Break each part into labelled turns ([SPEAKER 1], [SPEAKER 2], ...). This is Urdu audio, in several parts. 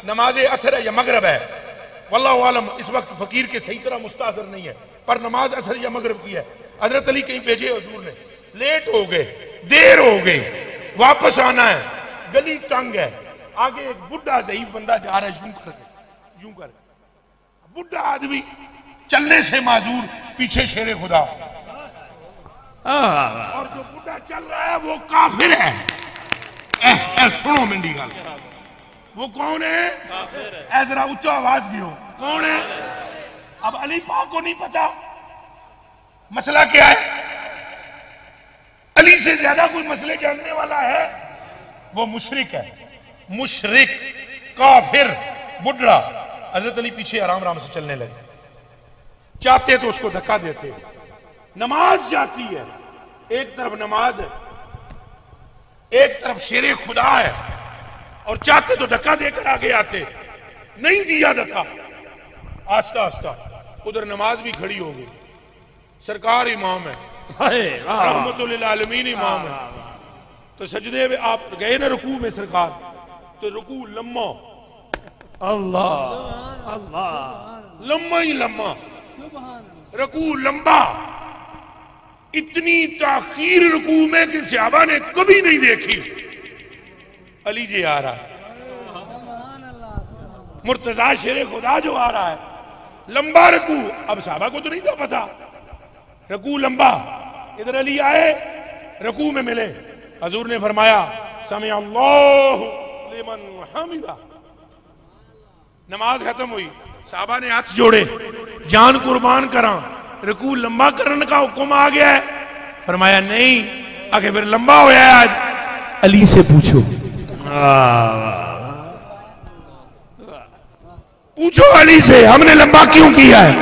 [SPEAKER 1] نماز اثر ہے یا مغرب ہے، واللہ عالم اس وقت فقیر کے صحیح طرح مستحضر نہیں ہے، پر نماز اثر یا مغرب کی ہے۔ حضرت علی کہیں بھیجے حضور نے، لیٹ ہو گئے، دیر ہو گئی، واپس آنا ہے، گلی تنگ ہے، آگے ایک بڈھا ضعیف بندہ جا رہا ہے، یوں کر بڈھا آدمی چلنے سے معذور، پیچھے شیر خدا، اور جو بڈھا چل رہا ہے وہ کافر ہے۔ سنو منڈی گل، وہ کون ہے؟ اے ذرا اونچا آواز بھی ہو، کون ہے؟ اب علی پاک کو نہیں پتا مسئلہ کیا ہے؟ علی سے زیادہ کوئی مسئلے جاننے والا ہے؟ وہ مشرک ہے، مشرک، کافر، بڈھا۔ حضرت علی پیچھے آرام آرام سے چلنے لگے، چاہتے تو اس کو دھکا دیتے۔ نماز جاتی ہے، ایک طرف نماز ہے، ایک طرف شیر خدا ہے، اور چاہتے تو دھکا دے کر آگے آتے، نہیں دیا دھکا، آہستہ آہستہ ادھر نماز بھی کھڑی ہو گئی، سرکار امام ہے، رحمت للعالمین امام ہے، تو سجدے میں آپ گئے نا رکوع میں سرکار، تو رکوع لمحہ، اللہ اللہ، لمحہ ہی لمحہ، رکوع لمبا، اتنی تاخیر رکوع میں کہ صحابہ نے کبھی نہیں دیکھی۔ علی جی آ رہا ہے، مرتضیٰ شیر خدا جو آ رہا ہے، لمبا رکوع، اب صحابہ کو تو نہیں تھا پتا، رکوع لمبا، ادھر علی آئے، رکوع میں ملے، حضور نے فرمایا سمع اللہ لمن حمدہ، نماز ختم ہوئی، صحابہ نے ہاتھ جوڑے، جان قربان کراں، رکوع لمبا کرنے کا حکم آ گیا ہے؟ فرمایا نہیں، آگے پھر لمبا ہویا ہے آج، علی سے پوچھو، پوچھو علی سے ہم نے لمبا کیوں کیا ہے؟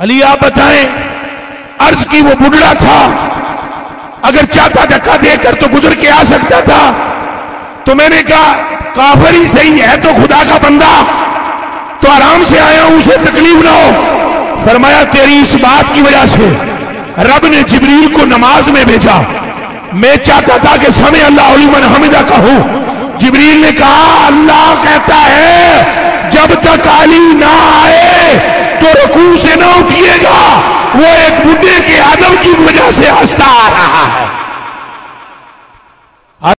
[SPEAKER 1] علی آپ بتائیں، عرض کی وہ بڑھڑا تھا، اگر چاہتا دھکا دے کر تو گزر کے آ سکتا تھا، تو میں نے کہا کافر ہی صحیح ہے تو خدا کا بندہ، تو آرام سے آیا ہوں، اسے تکلیف نہ ہو۔ فرمایا تیری اس بات کی وجہ سے رب نے جبریل کو نماز میں بھیجا، میں چاہتا تھا کہ سمع اللہ لمن حمدہ کہوں، جبریل نے کہا اللہ کہتا ہے جب تک علی نہ آئے تو رکوع سے نہ اٹھیے گا، وہ ایک بڈھے کے ادب کی وجہ سے ہنستا آ رہا ہے۔